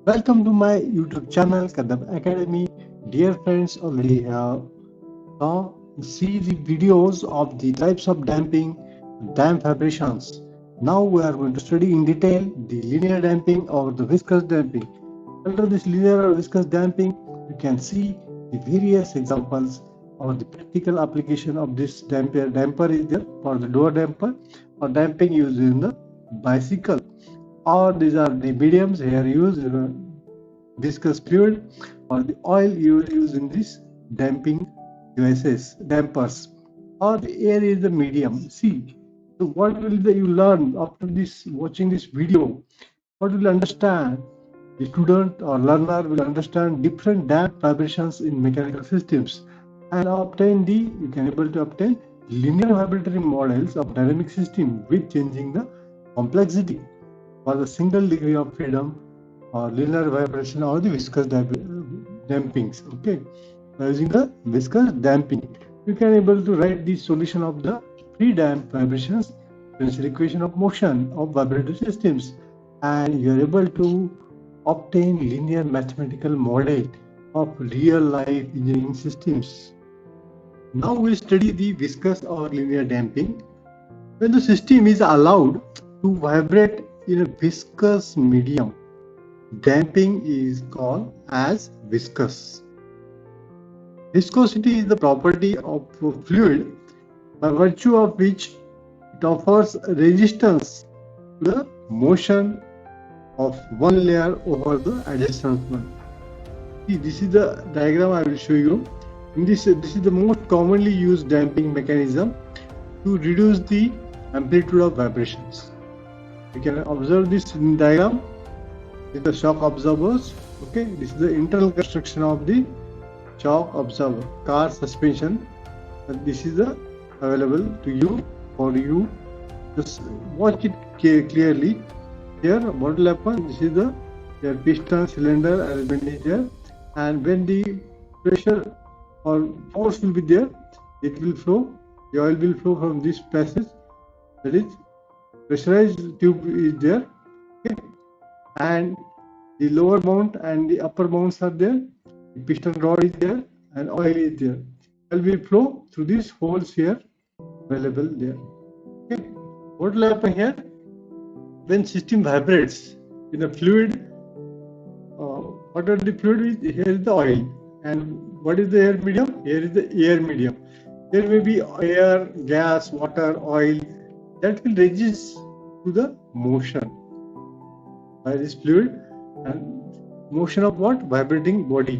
Welcome to my YouTube channel Kadam Academy. Dear friends, already saw see the videos of the types of damping, damp vibrations. Now we are going to study in detail the linear damping or the viscous damping. Under this linear or viscous damping, you can see the various examples or the practical application of this damper. Damper is there for the door damper or damping used in the bicycle, or these are the mediums here used viscous fluid or the oil you use in this damping devices, dampers, or the air is the medium. See, so what will you learn after this watching this video? What will you understand? The student or learner will understand different damp vibrations in mechanical systems and obtain you can able to obtain linear vibratory models of dynamic system with changing the complexity for the single degree of freedom or linear vibration or the viscous dampings. Okay, using the viscous damping, you can able to write the solution of the free damp vibrations, differential equation of motion of vibratory systems, and you are able to obtain linear mathematical model of real life engineering systems. Now we'll study the viscous or linear damping. When the system is allowed to vibrate in a viscous medium, damping is called as viscous. Viscosity is the property of a fluid by virtue of which it offers resistance to the motion of one layer over the adjacent one. See, this is the diagram I will show you. This is the most commonly used damping mechanism to reduce the amplitude of vibrations. You can observe this in diagram. This is the shock absorbers. Okay, this is the internal construction of the shock absorber, car suspension. And this is the available to you for you. Just watch it clearly. Here, what will happen? This is the piston cylinder arrangement is there, and when the pressure or force will be there, it will flow. The oil will flow from this passage. That is, pressurized tube is there. Okay, and the lower mount and the upper mounts are there. The piston rod is there, and oil is there. Oil will flow through these holes here, available there. Okay, what will happen here? When system vibrates in a fluid, what are the fluid? Here is the oil, and what is the air medium? Here is the air medium. There may be air, gas, water, oil that will resist to the motion by this fluid, and motion of what? Vibrating body,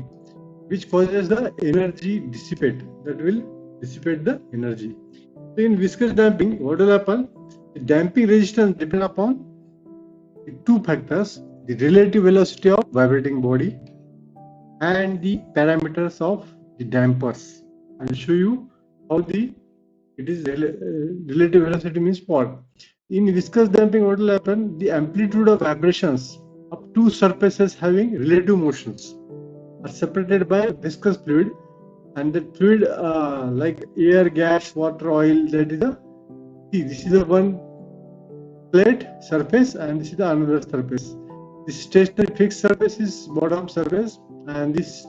which causes the energy dissipate. That will dissipate the energy. So in viscous damping, what will happen? The damping resistance depends upon the two factors: the relative velocity of vibrating body and the parameters of the dampers. I will show you how it is relative velocity means what. In viscous damping, what will happen? The amplitude of vibrations of two surfaces having relative motions are separated by viscous fluid, and the fluid like air, gas, water, oil, that is this is the one plate surface, and this is the another surface. This stationary fixed surface is bottom surface, and this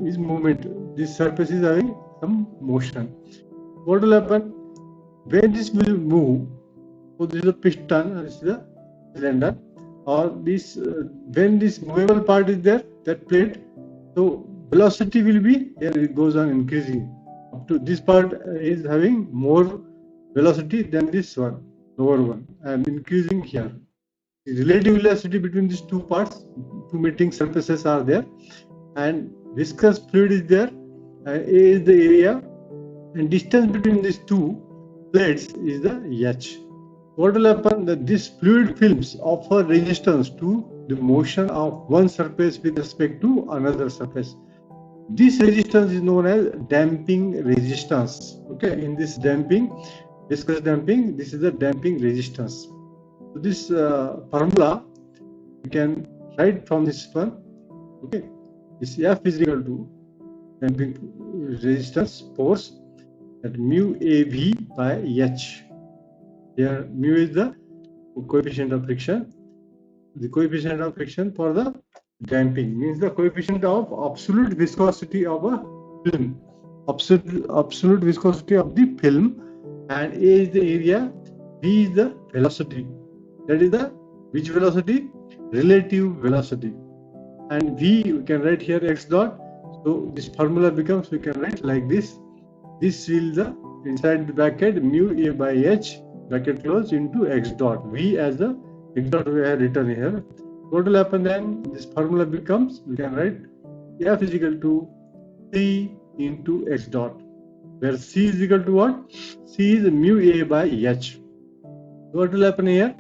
is movement. This surface is having some motion. What will happen when this will move? So this is a piston, and this is the cylinder, or this when this movable part is there, that plate. So velocity will be here. It goes on increasing up to this part is having more velocity than this one, lower one, and increasing here. The relative velocity between these two parts, two meeting surfaces are there, and viscous fluid is there. A is the area, and distance between these two plates is the h. What will happen? That this fluid films offer resistance to the motion of one surface with respect to another surface. This resistance is known as damping resistance. Okay, in this damping, viscous damping, this is the damping resistance. So this formula you can write from this one. Okay, this F is equal to damping resistance force at mu AV by H. Here mu is the coefficient of friction. The coefficient of friction for the damping means the coefficient of absolute viscosity of a film. Absolute viscosity of the film, and A is the area, V is the velocity. That is the which velocity? Relative velocity. And V we can write here x dot. So this formula becomes, we can write like this. This will the inside the bracket mu A by h bracket close into x dot. V as the x dot we have written here. What will happen then? This formula becomes, we can write F is equal to C into x dot, where C is equal to what? C is mu A by h. What will happen here?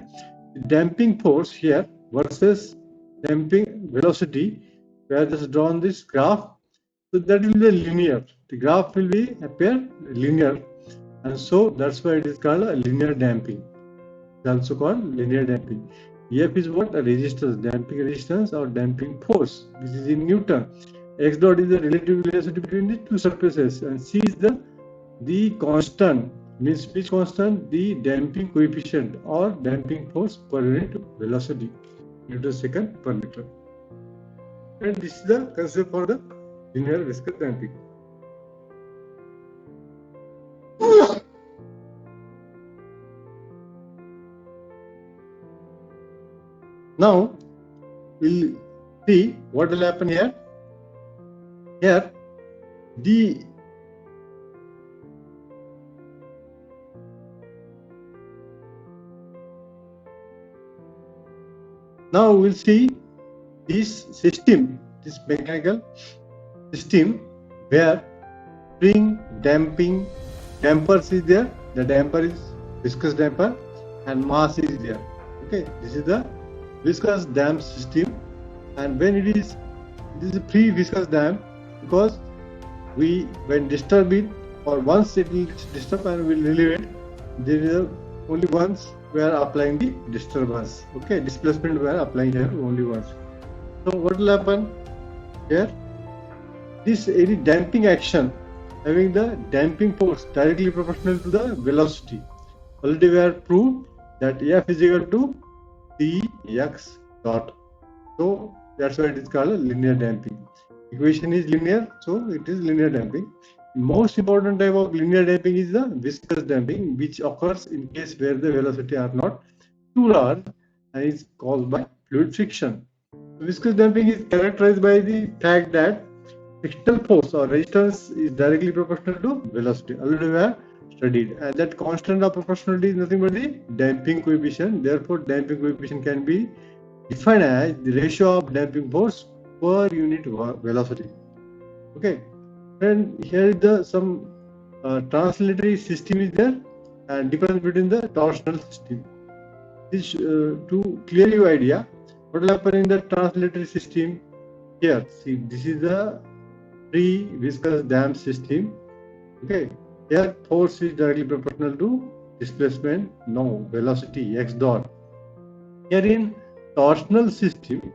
Damping force here versus damping velocity. We have just drawn this graph, so that will be linear. The graph will be appear linear, and so that's why it is called a linear damping. It's also called linear damping. F is what? A resistance, damping resistance or damping force. This is in Newton. X dot is the relative velocity between the two surfaces, and C is the constant. Means which constant? The damping coefficient or damping force per unit velocity, Newton second per meter. And this is the concept for the linear viscous damping. Now we'll see what will happen here. Here the now we'll see this system, this mechanical system where spring damping dampers is there. The damper is viscous damper and mass is there. Okay, this is the viscous damp system, and when it is a free viscous damp, because when disturb it, or once it will disturb and will relieve it, there is only once we are applying the disturbance. Okay, displacement we are applying here only once. So what will happen here? This any damping action having the damping force directly proportional to the velocity. Already we have proved that F is equal to Cx dot. So that's why it is called linear damping. Equation is linear, so it is linear damping. Most important type of linear damping is the viscous damping, which occurs in case where the velocity are not too large and is caused by fluid friction. Viscous damping is characterized by the fact that external force or resistance is directly proportional to velocity. Already we have studied, and that constant of proportionality is nothing but the damping coefficient. Therefore, damping coefficient can be defined as the ratio of damping force per unit velocity. Okay, and here is some translatory system is there, and difference between the torsional system. This to clear your idea, what will happen in the translatory system? Here, see, this is the free viscous damp system. Okay, here force is directly proportional to displacement, no velocity x dot. Here in torsional system,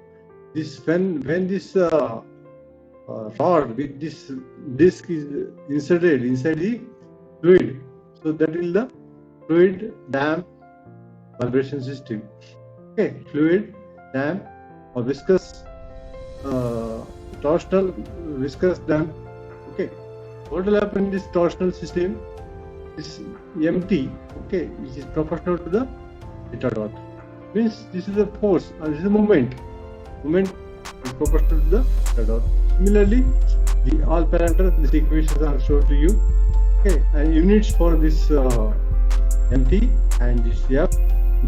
this when this rod with this disc is inserted inside the fluid, so that is the fluid damp vibration system. Okay, fluid damp or viscous torsional viscous damp. Okay, what will happen in this torsional system? This empty, okay, which is proportional to the theta dot. Means this is a force and this is a moment. Moment is proportional to the theta dot. Similarly, the all parameters, these equations are shown to you. Okay, and units for this empty and this F,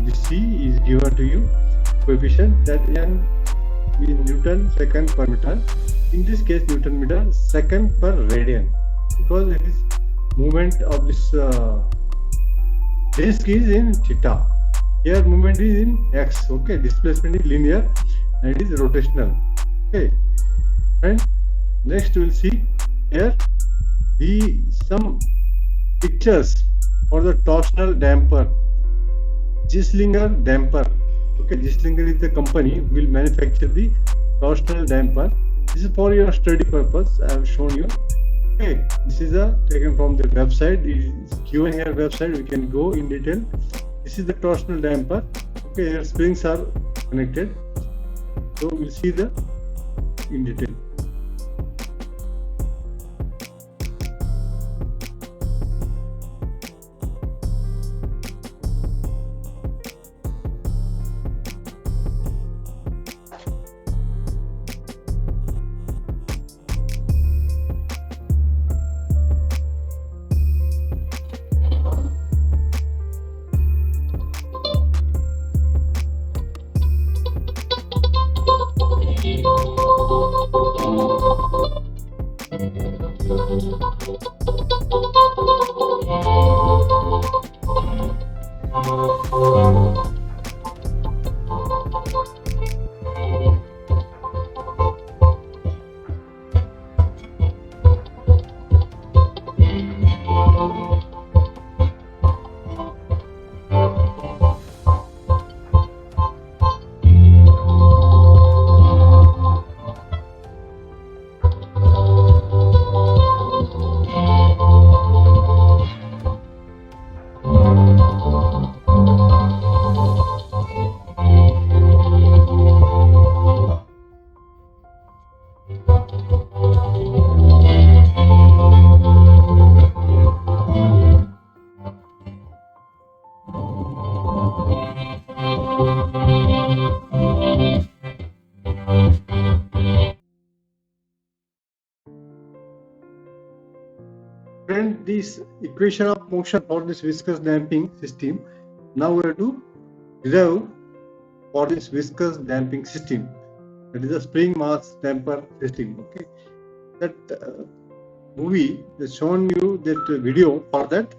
this C is given to you. Coefficient that N is Newton second per meter. In this case, Newton meter second per radian, because it is movement of this disk is in theta. Here movement is in x. Okay, displacement is linear and it is rotational. Okay, and next we will see here some pictures for the torsional damper. Gislinger damper. Okay, Gislinger is the company who will manufacture the torsional damper. This is for your study purpose. I have shown you. Okay, this is taken from the website. It is given here website. We can go in detail. This is the torsional damper. Okay, here springs are connected. So we'll see the in detail. Friend, this equation of motion for this viscous damping system, now we have to derive for this viscous damping system, that is a spring mass damper system. Okay, that movie has shown you that video for that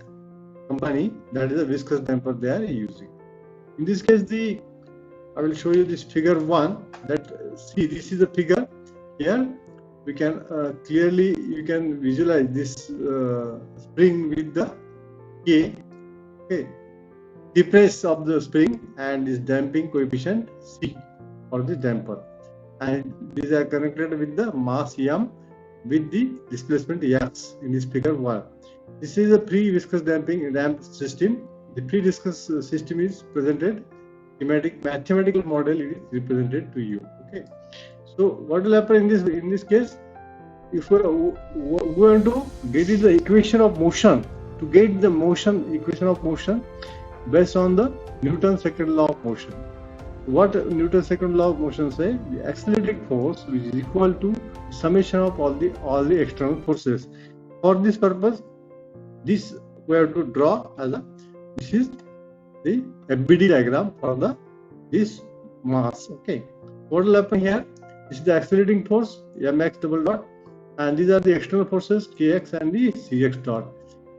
company, that is a viscous damper they are using. In this case, I will show you this figure 1. That see, this is a figure. Here we can clearly you can visualize this spring with the K. Okay, depress of the spring and this damping coefficient C for the damper, and these are connected with the mass M with the displacement X in this figure 1. This is a pre-viscous damp system. The pre-viscous system is presented mathematical model. It is represented to you. Okay, so what will happen in this case? If we want to get the equation of motion, to get the equation of motion based on the Newton's second law of motion. What Newton's second law of motion says? The accelerating force, which is equal to summation of all the external forces. For this purpose, this we have to draw as this is the FBD diagram for this mass. Okay, what will happen here? This is the accelerating force mx double dot, and these are the external forces kx and the cx dot.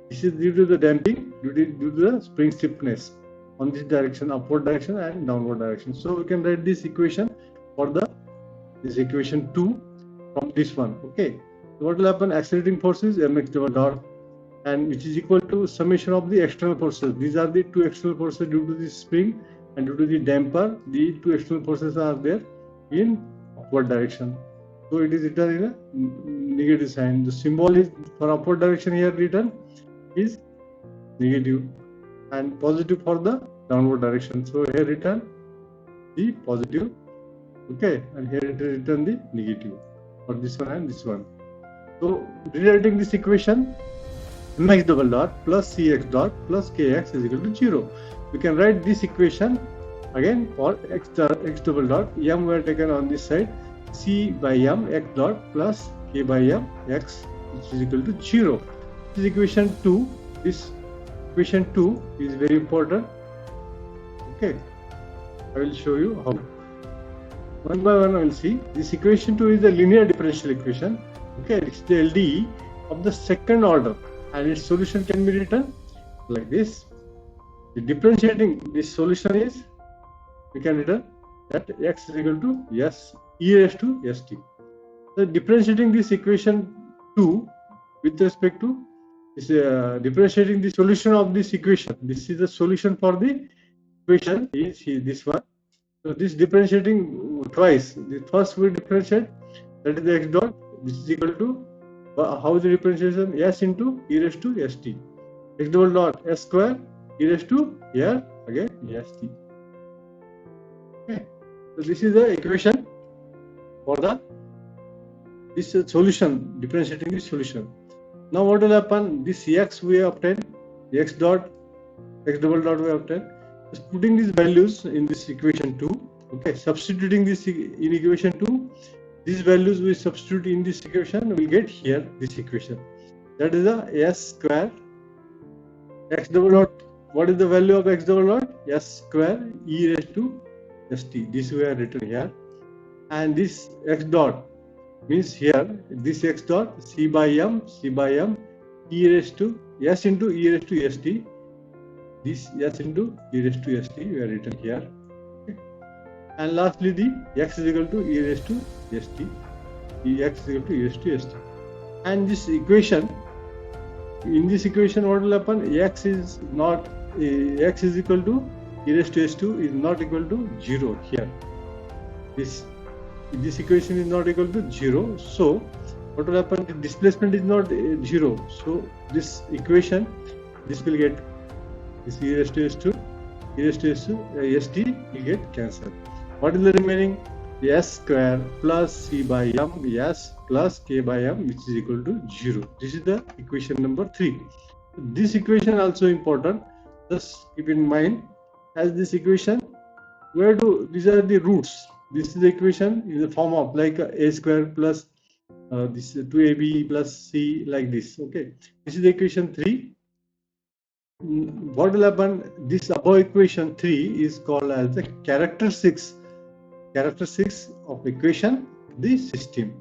This is due to the damping, due to the spring stiffness on this direction, upward direction and downward direction. So we can write this equation for this equation 2 from this one. Okay, so what will happen? Accelerating forces mx double dot, and which is equal to summation of the external forces. These are the two external forces due to the spring, and due to the damper, the two external forces are there in upward direction. So it is written in a negative sign. The symbol is for upward direction here written is negative, and positive for the downward direction. So here written the positive. Okay, and here it is written the negative for this one and this one. So rewriting this equation, mx double dot plus cx dot plus kx is equal to 0. We can write this equation again for x double dot. M we are taken on this side. C by m x dot plus k by m x, which is equal to 0. This is equation 2. This equation 2 is very important. Okay, I will show you how. One by one I will see. This equation 2 is the linear differential equation. Okay, it's the LDE of the second order, and its solution can be written like this. The differentiating this solution is, we can written that x is equal to s e raised to st. So differentiating this equation 2 with respect to this differentiating the solution of this equation. This is the solution for the equation is this one. So this differentiating twice. The first we differentiate, that is the x dot. This is equal to how is the differentiation? S into e raised to st. X double dot s square e raised to here again st. Okay. So this is the equation for the this solution, differentiating the solution. Now what will happen? This x we obtain, x dot, x double dot we obtain. Just putting these values in this equation 2. Okay, substituting this in equation 2. These values we substitute in this equation, we get here this equation. That is the s square x double dot. What is the value of x double dot? S square e raised to st. This we have written here. And this x dot means here, this x dot c by m e raised to s into e raised to st. This s into e raised to st we have written here. Okay. And lastly, the x is equal to e raised to st. X is equal to e raised to st. And this equation, in this equation, what will happen? X is equal to e raised to s2 is not equal to 0 here. This equation is not equal to 0. So what will happen? The displacement is not 0. So this equation, this will get this e raised to s2, e raised to s2, st will get cancelled. What is the remaining? The s square plus c by m, s plus k by m, which is equal to 0. This is the equation number 3. This equation also important. Just keep in mind, as this equation, these are the roots. This is the equation in the form of like a square plus this 2ab plus c, like this. Okay, this is the equation 3. What will happen? This above equation 3 is called as the characteristics of equation the system.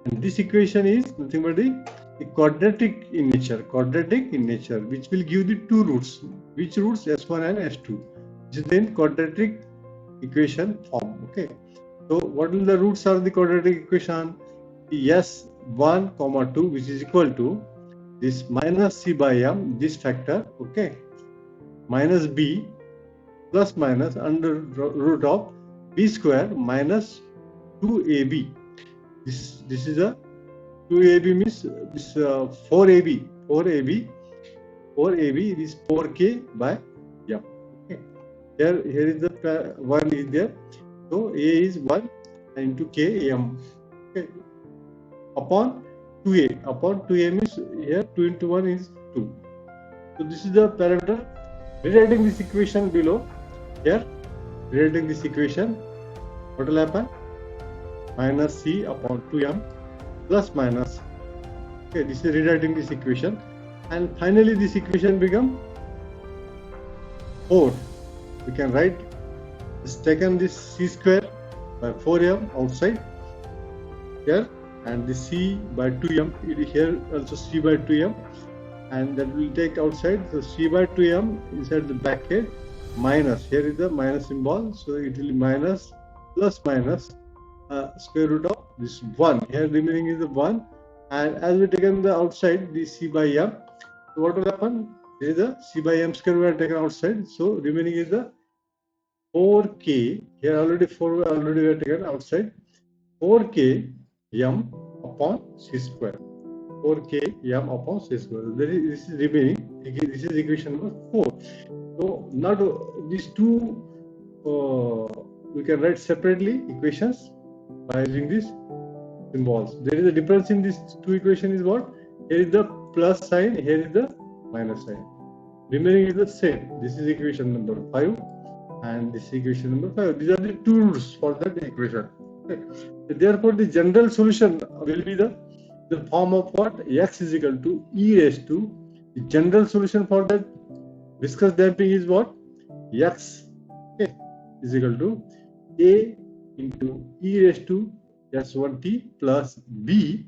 And this equation is nothing but the quadratic in nature, which will give the two roots. Which roots? S1 and S2. This is then quadratic equation form. Okay. So what will the roots of the quadratic equation? The S1, 2, which is equal to this minus c by m, this factor, okay, minus b plus minus under root of b square minus 2ab. This is a 2ab means this 4ab is 4k by m. Okay. Here is the 1 is there. So a is 1 into k m. Okay. Upon 2a means here 2 into 1 is 2. So this is the parameter. Rewriting this equation below, here rewriting this equation, what will happen? Minus c upon 2m plus minus. Okay, this is rewriting this equation, and finally this equation become 4. We can write, just taken this c square by 4m outside here, and the c by 2m here, also c by 2m, and that will take outside. So c by 2m inside the bracket minus, here is the minus symbol, so it will be minus plus minus square root of this 1. Here remaining is the 1, and as we taken the outside the c by m, so what will happen? There is the c by m square we are taken outside, so remaining is the 4k. Here already 4 we are taken outside. 4k m upon c square. 4k m upon c square. This is remaining. This is equation number 4. So not these two we can write separately equations by using these symbols. There is a difference in these two equations is what? Here is the plus sign, here is the minus sign. Remaining is the same. This is equation number 5 and this is equation number 5. These are the two roots for that equation. Okay. Therefore, the general solution will be the form of what? X is equal to e raised to. The general solution for that viscous damping is what? X, okay, is equal to A into e raised to S1t plus B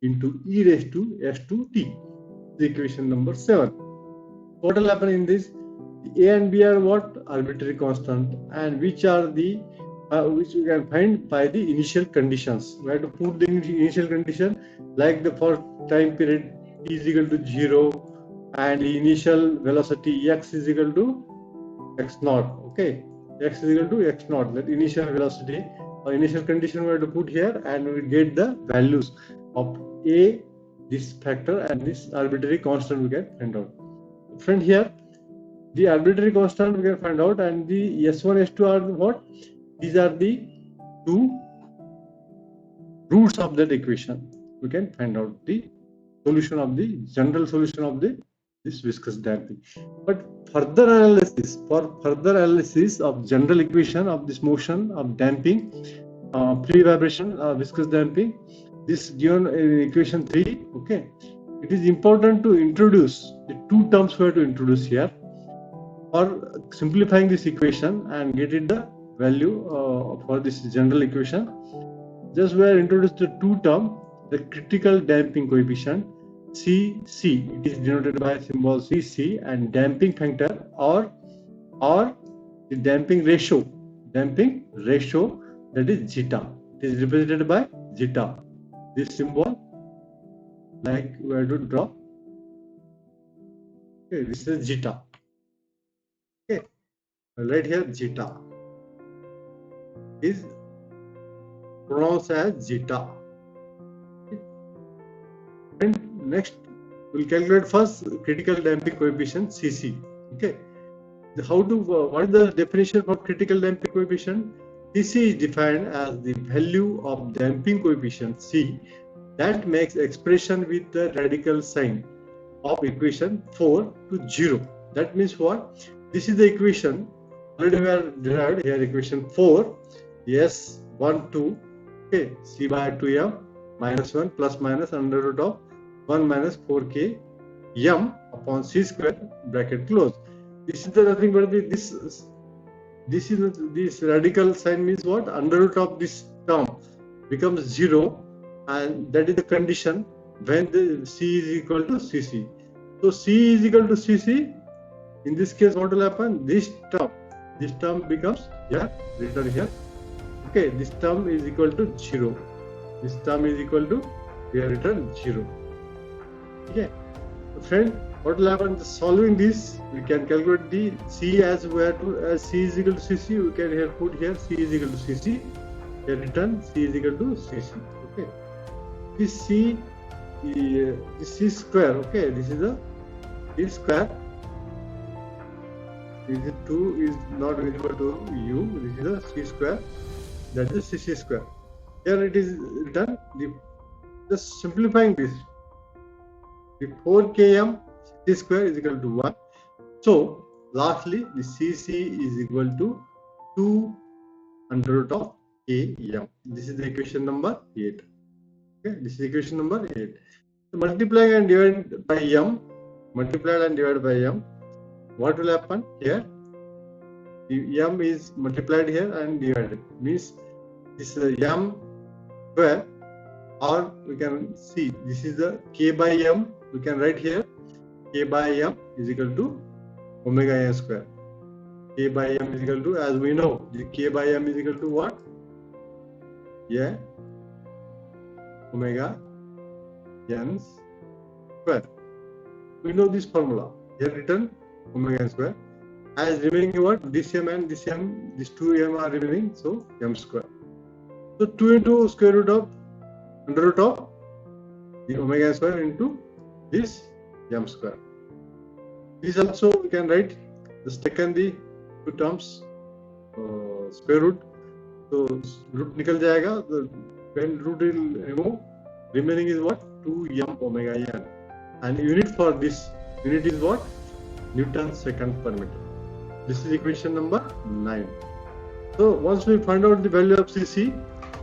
into e raised to S2t. The equation number 7. What will happen in this? The A and B are what? Arbitrary constant, and which are the which we can find by the initial conditions. We have to put the initial condition like the first time period t is equal to 0 and the initial velocity x is equal to x naught. Okay, x is equal to x naught. That initial velocity or initial condition we have to put here, and we get the values of a, this factor, and this arbitrary constant we can find out. Friend, here the arbitrary constant we can find out, and the S1, S2 are what? These are the two roots of that equation. we can find out the solution of the general solution of this viscous damping. But for further analysis of general equation of this motion of damping, free vibration, viscous damping, this given in equation 3, okay, it is important to introduce the two terms we have to introduce here for simplifying this equation and getting the value for this general equation. Just we have introduced the two terms, the critical damping coefficient Cc, it is denoted by symbol Cc, and damping factor or the damping ratio that is zeta. It is represented by zeta. This symbol, like we have to draw. Okay, this is zeta. Okay, right here zeta is pronounced as zeta. Okay. And next, we'll calculate first critical damping coefficient Cc. Okay, what is the definition for critical damping coefficient? Cc is defined as the value of damping coefficient C that makes expression with the radical sign of equation 4 to 0. That means what? This is the equation already we have derived here, equation 4, S 1 2, okay, C by 2m minus 1 plus minus under root of 1 minus 4k m upon c square bracket close. This is the nothing but this radical sign means what? Under root of this term becomes 0, and that is the condition when the C is equal to Cc. So C is equal to Cc. In this case, what will happen? This term becomes here, written here. Okay, this term is equal to 0. This term is equal to, we have written 0. Okay, so friend, what will happen? Solving this, we can calculate the C as C is equal to Cc. We can here put here C is equal to Cc. Here written C is equal to Cc. Okay, this C square. Okay, this is the C square. This 2 is not visible to you. This is the C square. That is Cc square. Here it is written. Just simplifying this. The 4km C square is equal to 1. So lastly, the Cc is equal to 2 under root of km. This is the equation number 8. Okay, this is equation number 8. So multiplying and divided by m. What will happen here? The m is multiplied here and divided. Means this m square, or we can see this is the k by m. We can write here k by m is equal to omega n square. K by m is equal to, as we know, the k by m is equal to what? Yeah, omega n square. We know this formula. Here written omega n square. As remaining what? This m and this m, these two m are remaining, so m square. So 2 into square root of under root of the omega n square into this m square. This also we can write, just taken the two terms square root, so root nikal jayega. When root will remove, remaining is what? 2m omega n, and unit for this unit is what? Newton second per meter. This is equation number 9. So once we find out the value of Cc,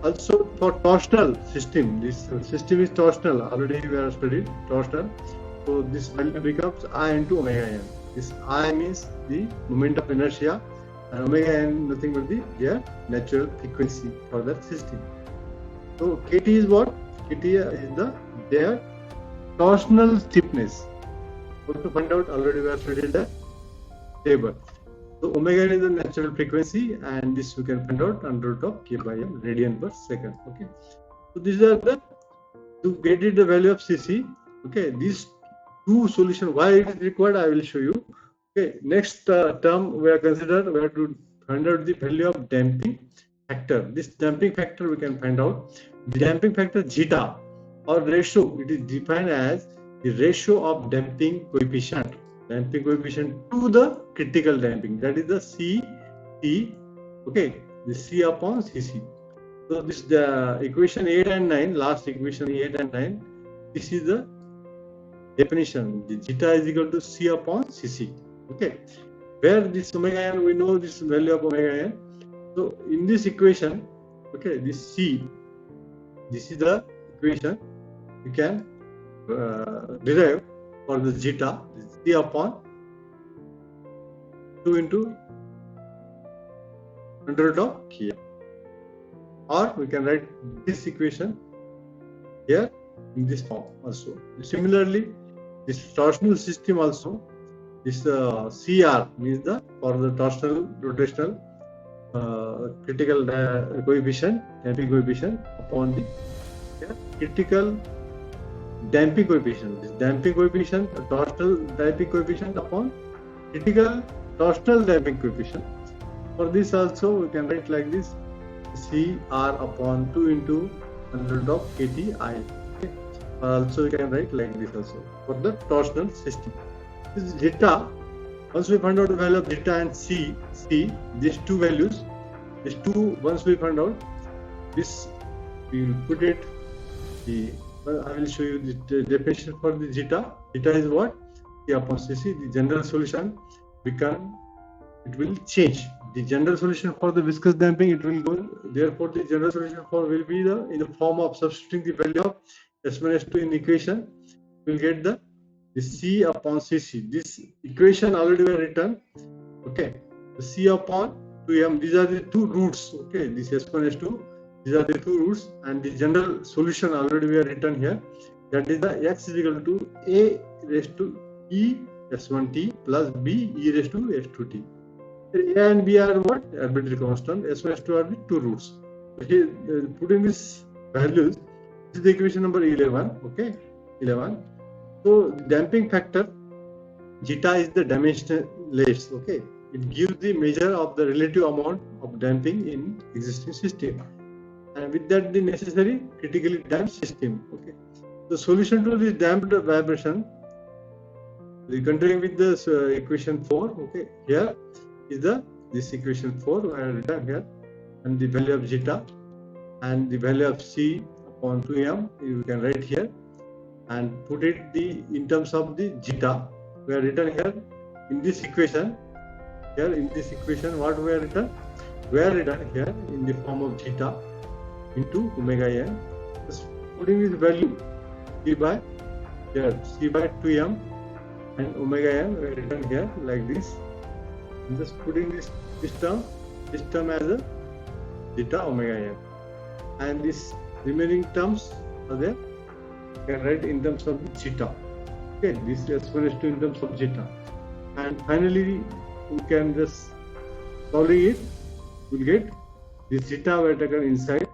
also for torsional system, this system is torsional. Already we have studied torsional. So this value becomes I into omega n. This I means the moment of inertia, and omega n nothing but their natural frequency for that system. So Kt is what? Kt is their torsional stiffness. What to find out? Already we have studied that table. So omega n is the natural frequency, and this we can find out under root of k by m radian per second. Okay. So these are to get it the value of Cc. Okay. These two solutions, why it is required, I will show you. Okay. Next term we are considered, we have to find out the value of damping factor. This damping factor we can find out. The damping factor zeta or ratio, it is defined as the ratio of damping coefficient to the critical damping, that is the C, okay, the C upon Cc. So this the equation 8 and 9, last equation 8 and 9, this is the definition. The zeta is equal to C upon Cc. Okay, where this omega n, we know this value of omega n. So in this equation, okay, this C, this is the equation you can derive for the zeta, C upon 2 into under root of K. Or we can write this equation here in this form also. Similarly, this torsional system also, this CR means the for the torsional rotational critical coefficient, damping coefficient upon the critical damping coefficient. This damping coefficient, torsional damping coefficient upon critical torsional damping coefficient. For this also we can write like this: CR upon 2 into under root of KTI. Okay. Also we can write like this also for the torsional system. This zeta, once we find out the value of zeta and C, these two values, these two, once we find out this, we will put it, I will show you the definition for the zeta. Zeta is what? C upon Cc. The general solution it will change. The general solution for the viscous damping, it will go, therefore the general solution will be in the form of substituting the value of S1 S2 in equation. We will get the C upon Cc. This equation already were written. Okay, the C upon 2m, these are the two roots. Okay, this S1 S2, these are the two roots, and the general solution already were written here. That is the x is equal to A raised to E S1t plus B E raised to S2t. A and B are what? Arbitrary constant. S1 S2 are the two roots. Okay, putting these values, this is the equation number 11. Okay, 11. So the damping factor zeta is the dimensionless. Okay, it gives the measure of the relative amount of damping in existing system, and with that the necessary critically damped system. Okay, the solution to this damped vibration, continuing with this equation 4. Okay, here is this equation 4 I have written here, and the value of zeta and the value of C upon 2m you can write here, and put it in terms of the zeta. We are written here in this equation. Here in this equation, what we are written? We are written here in the form of zeta into omega n. Just putting this value C by 2m and omega n we are written here like this. And just putting this term as a zeta omega n, and this remaining terms are there. You can write in terms of the zeta. Okay, this is S1 S2 in terms of zeta, and finally we can just solving it. We'll get this zeta we are taken inside,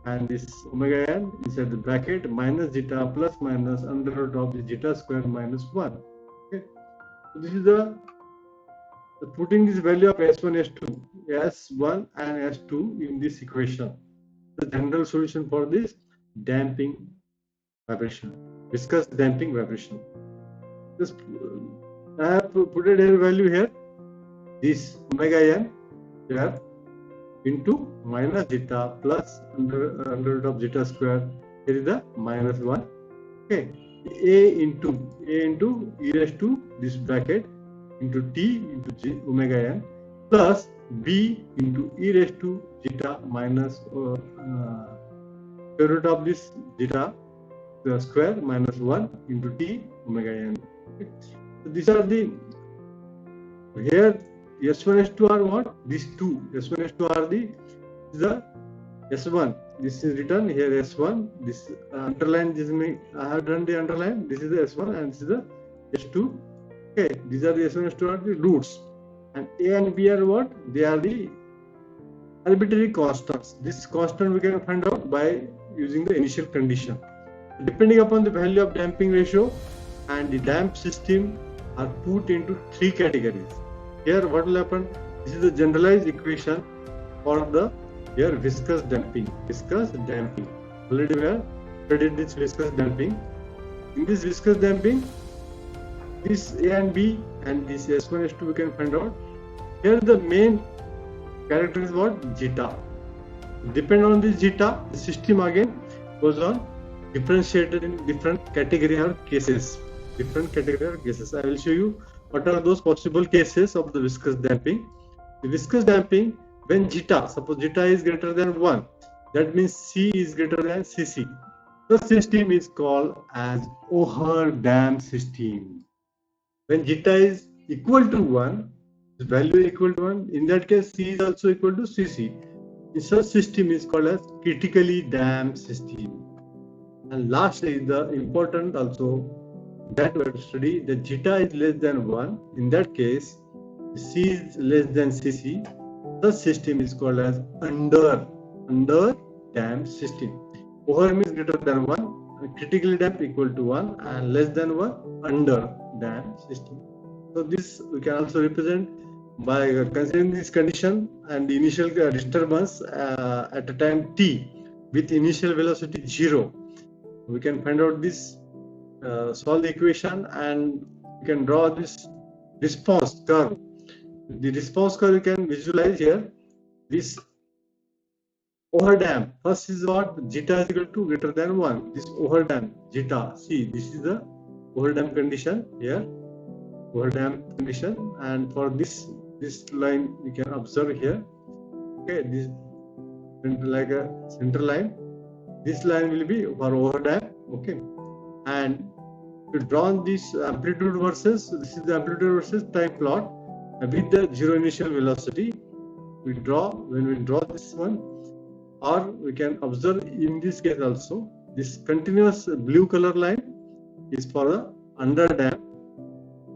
and this omega n inside the bracket minus zeta plus minus under root of the zeta square minus 1. Okay, so this is the putting this value of S1 S2, S1 and S2 in this equation. The general solution for this damping vibration, viscous damping vibration. Just I have put a value here, this omega n here into minus zeta plus under root of zeta square. Here is the minus 1. Okay, A into E raised to this bracket into T into G omega n plus B into E raised to zeta minus square root of this zeta square minus 1 into T omega n. Okay. So these are the, here S1 S2 are what? These two S1 S2 are the S1. This is written here S1. This underline, this means I have done the underline. This is the S1 and this is the S2. Okay, these are the S1 S2 are the roots, and A and B are what? They are the arbitrary constants. This constant we can find out by using the initial condition. Depending upon the value of damping ratio and the damp system are put into three categories. Here what will happen? This is the generalized equation for the here viscous damping. Viscous damping. Already we have studied this viscous damping. In this viscous damping, this A and B and this S1 S2 we can find out. Here the main character is what? Zeta. Depend on this zeta, the system again goes on differentiated in different category or cases. Different category or cases. I will show you what are those possible cases of the viscous damping. The viscous damping, when zeta, suppose zeta is greater than 1, that means C is greater than Cc. The system is called as Oher-Damped system. When zeta is equal to 1, the value equal to 1, in that case C is also equal to Cc. Such system is called as critically damped system. And lastly, the important also that we have to study, the zeta is less than 1. In that case, C is less than Cc. The system is called as under damped system. Over means greater than 1, critically damped equal to 1, and less than 1 under damped system. So this we can also represent by considering this condition and the initial disturbance at a time t with initial velocity 0. We can find out this, solve the equation, and we can draw this response curve. The response curve you can visualize here. This overdamp, first is what? Zeta is equal to greater than 1. This overdamp, zeta, see, this is the overdamp condition here, overdamp condition, and for this line we can observe here. Okay, this like a center line. This line will be for overdamp. Okay, and to draw this amplitude versus, this is the amplitude versus time plot with the zero initial velocity. We draw, when we draw this one, or we can observe in this case also, this continuous blue color line is for the under damp,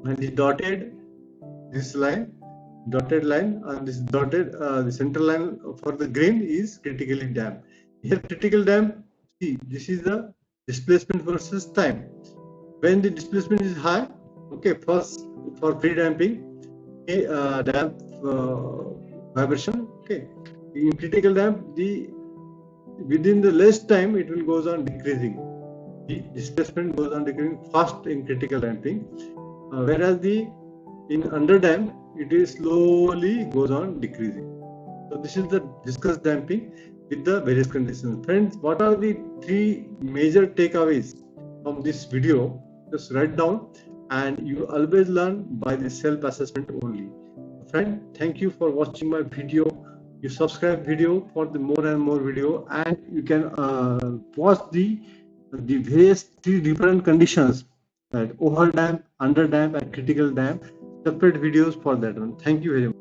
and the dotted, this line, dotted line, and this dotted, the center line for the green is critically damped. Here critical damp, see, this is the displacement versus time. When the displacement is high, okay, first for free damping, damp vibration, okay. In critical damp, within the less time it will goes on decreasing. The displacement goes on decreasing fast in critical damping, whereas in under damp it is slowly goes on decreasing. So this is the viscous damping with the various conditions. Friends, what are the 3 major takeaways from this video? Just write down, and you always learn by the self-assessment only. Friend, thank you for watching my video. You subscribe video for the more and more video, and you can watch the various 3 different conditions, like over damp, under damp, and critical damp. Separate videos for that one. Thank you very much.